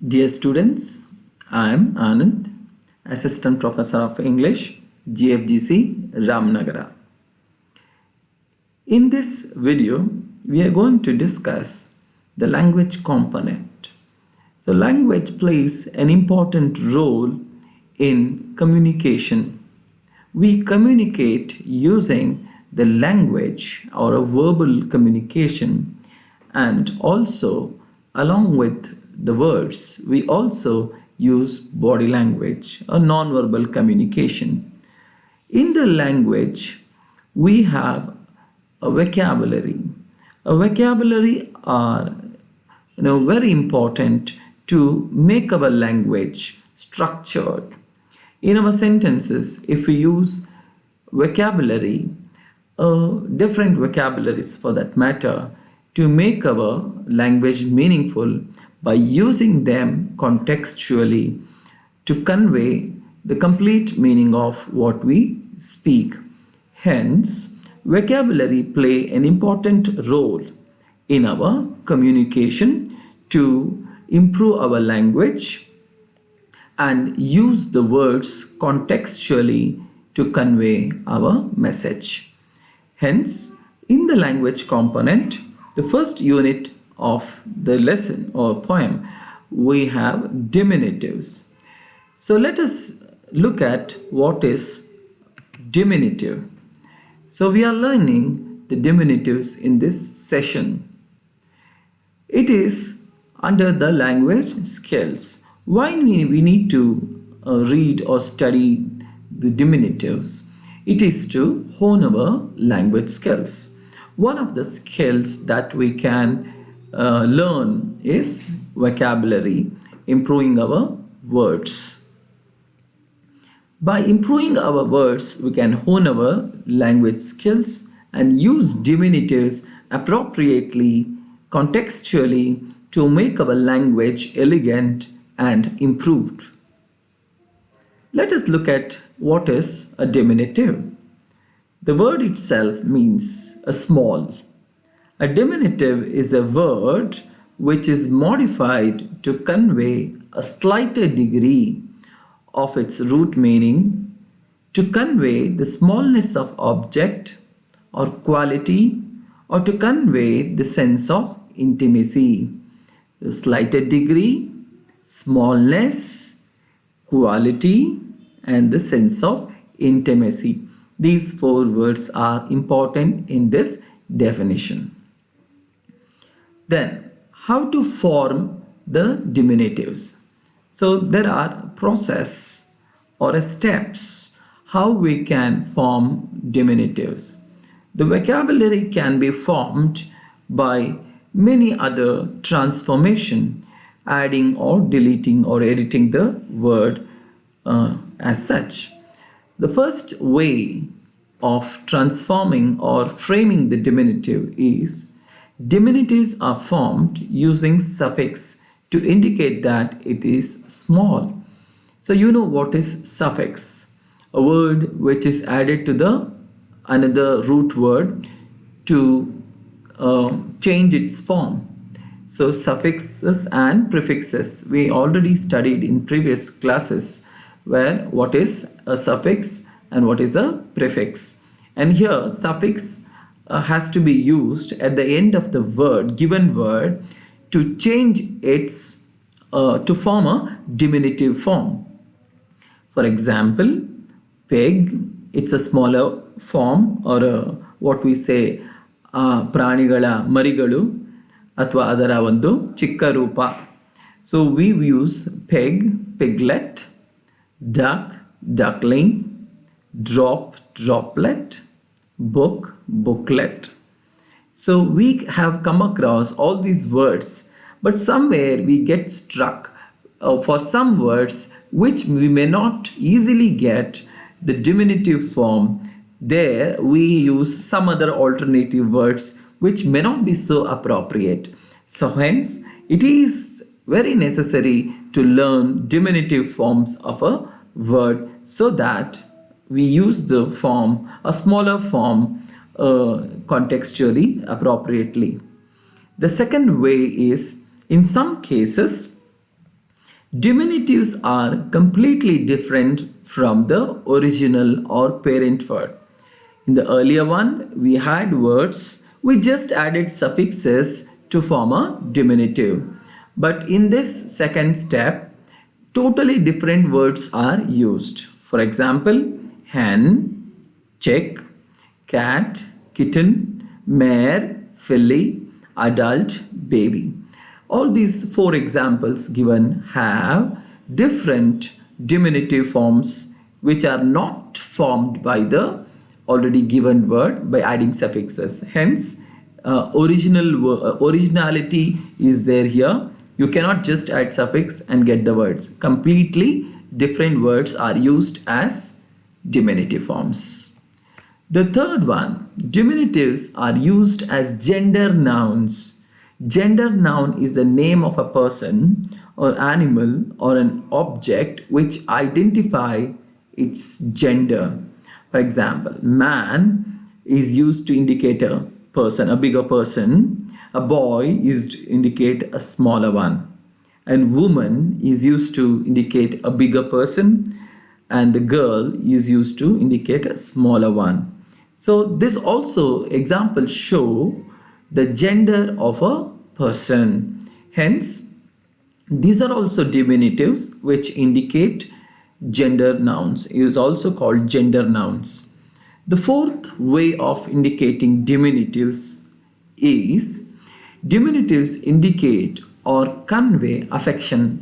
Dear students, I am Anand, Assistant Professor of English, GFGC, Ramnagara. In this video, we are going to discuss the language component. So, language plays an important role in communication. We communicate using the language or a verbal communication, and also along with the words, we also use body language or non-verbal communication. In the language, we have a vocabulary. A vocabulary are very important to make our language structured. In our sentences, if we use vocabulary, different vocabularies for that matter, to make our language meaningful by using them contextually to convey the complete meaning of what we speak. Hence, vocabulary play an important role in our communication to improve our language and use the words contextually to convey our message. Hence, in the language component, the first unit of the lesson or poem, we have diminutives. So let us look at what is diminutive. So we are learning the diminutives in this session. It is under the language skills. Why we need to read or study the diminutives? It is to hone our language skills. One of the skills that we can learn is vocabulary, improving our words. By improving our words, we can hone our language skills and use diminutives appropriately, contextually, to make our language elegant and improved. Let us look at what is a diminutive. The word itself means a small. A diminutive is a word which is modified to convey a slighter degree of its root meaning, to convey the smallness of object or quality, or to convey the sense of intimacy. The slighter degree, smallness, quality, and the sense of intimacy. These four words are important in this definition. Then, how to form the diminutives? So there are process or steps how we can form diminutives. The vocabulary can be formed by many other transformation, adding or deleting or editing the word as such. The first way of transforming or framing the diminutive is diminutives are formed using suffix to indicate that it is small. So you know what is suffix? A word which is added to the another root word to change its form. So suffixes and prefixes we already studied in previous classes, where what is a suffix and what is a prefix. And here suffix has to be used at the end of the word, given word, to change its to form a diminutive form. For example, pig, it's a smaller form, or what we say ಪ್ರಾಣಿಗಳ ಮರಿಗಳು ಅಥವಾ ಅದರ ಒಂದು ಚಿಕ್ಕ ರೂಪ. So we use pig, piglet, duck, duckling, drop, droplet, book, booklet. So we have come across all these words, but somewhere we get struck for some words which we may not easily get the diminutive form. There we use some other alternative words which may not be so appropriate. So hence it is very necessary to learn diminutive forms of a word so that we use the form, a smaller form, contextually appropriately. The second way is, in some cases, Diminutives are completely different from the original or parent word. In the earlier one, we had words, we just added suffixes to form a diminutive. But in this second step, totally different words are used. For example, hen, chick, cat, kitten, mare, filly, adult, baby. All these four examples given have different diminutive forms which are not formed by the already given word by adding suffixes. Hence, originality is there here. You cannot just add suffix and get the words. Completely different words are used as diminutive forms. The third one, diminutives are used as gender nouns. Gender noun is the name of a person or animal or an object which identify its gender. For example, man is used to indicate a person, a bigger person. A boy is to indicate a smaller one. And woman is used to indicate a bigger person. And the girl is used to indicate a smaller one. So this also examples show the gender of a person. Hence, these are also diminutives which indicate gender nouns. It is also called gender nouns. The fourth way of indicating diminutives is diminutives indicate or convey affection.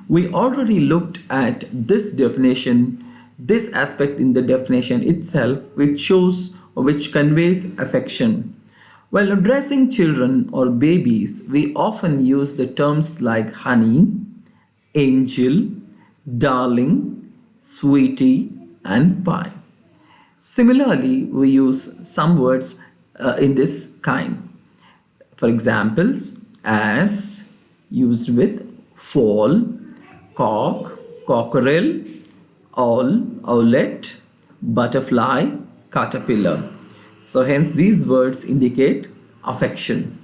We already looked at this definition, this aspect in the definition itself, which shows or which conveys affection. While addressing children or babies, we often use the terms like honey, angel, darling, sweetie, and pie. Similarly, we use some words in this kind. For examples, as used with fall, cock, cockerel, owl, owlet, butterfly, caterpillar. So hence these words indicate affection.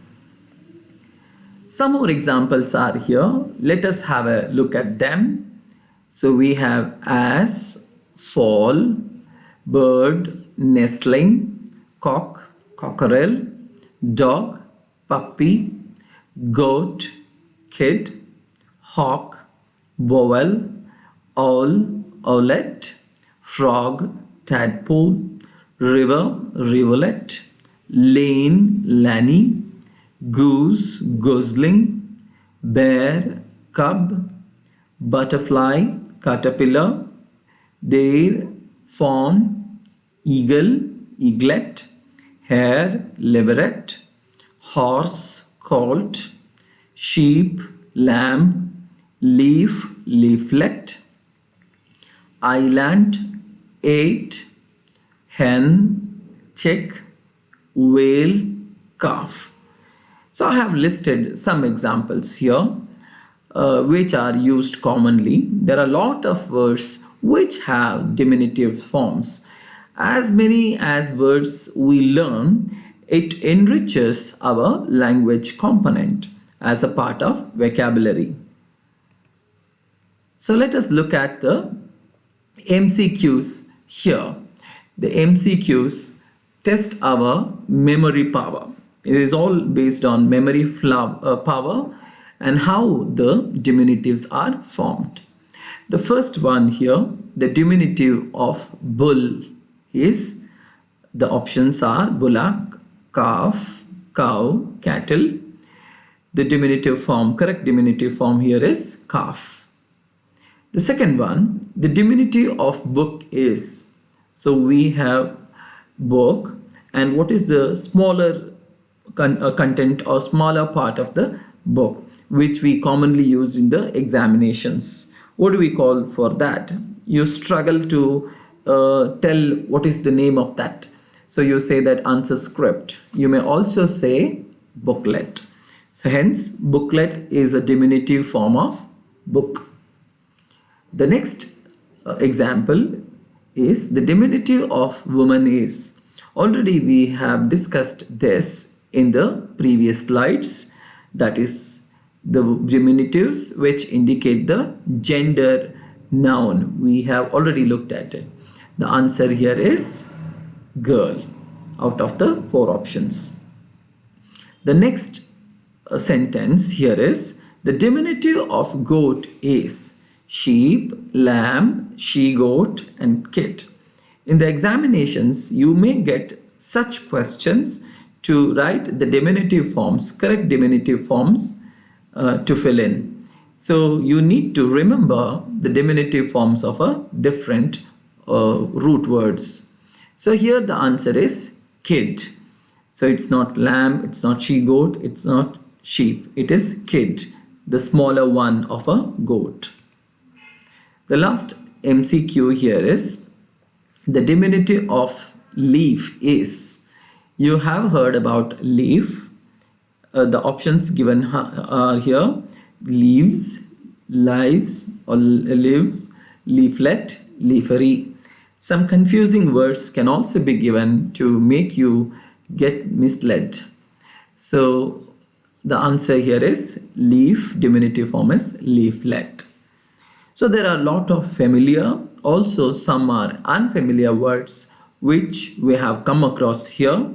Some more examples are here. Let us have a look at them. So we have as, fall, bird, nestling, cock, cockerel, dog, puppy, goat, kid, hawk, bowel, owl, owlet, frog, tadpole, river, rivulet, lane, lanny, goose, gosling, bear, cub, butterfly, caterpillar, deer, fawn, eagle, eaglet, hare, leveret, horse, colt, sheep, lamb, leaf, leaflet, island, eight, hen, chick, whale, calf. So I have listed some examples here which are used commonly. There are a lot of words which have diminutive forms. As many as words we learn, it enriches our language component as a part of vocabulary. So let us look at the MCQs here. The MCQs test our memory power. It is all based on memory power and how the diminutives are formed. The first one here, the diminutive of bull is, the options are bullock, calf, cow, cattle. The diminutive form, correct diminutive form here is calf. The second one, the diminutive of book is, so we have book, and what is the smaller content or smaller part of the book which we commonly use in the examinations? What do we call for that? You struggle to tell what is the name of that. So you say that answer script. You may also say booklet. So hence booklet is a diminutive form of book. The next example is the diminutive of woman is. Already we have discussed this in the previous slides. That is the diminutives which indicate the gender noun. We have already looked at it. The answer here is girl out of the 4 options. The next sentence here is the diminutive of goat is sheep, lamb, she-goat and kid. In the examinations, you may get such questions to write the diminutive forms, correct diminutive forms to fill in. So you need to remember the diminutive forms of a different root words. So here the answer is kid. So it's not lamb, it's not she-goat, it's not sheep. It is kid, the smaller one of a goat. The last MCQ here is the diminutive of leaf is. You have heard about leaf. The options given are here: leaves, lives or lives, leaflet, leafery. Some confusing words can also be given to make you get misled. So the answer here is leaf, diminutive form is leaflet. So there are a lot of familiar, also some are unfamiliar words which we have come across here,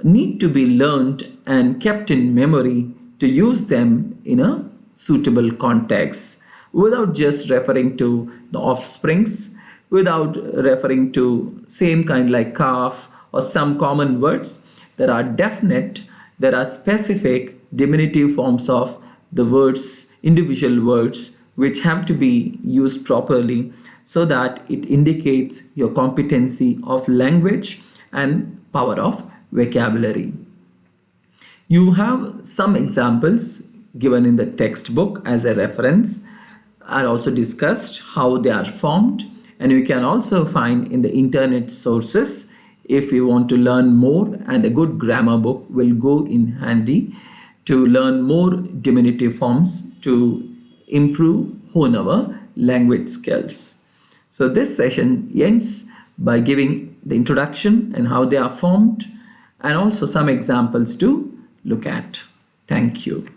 need to be learned and kept in memory to use them in a suitable context without just referring to the offsprings, without referring to same kind like calf or some common words. There are specific diminutive forms of the words, individual words, which have to be used properly so that it indicates your competency of language and power of vocabulary. You have some examples given in the textbook as a reference. I also discussed how they are formed, and you can also find in the internet sources if you want to learn more, and a good grammar book will go in handy to learn more diminutive forms to improve, hone our language skills. So this session ends by giving the introduction and how they are formed and also some examples to look at. Thank you.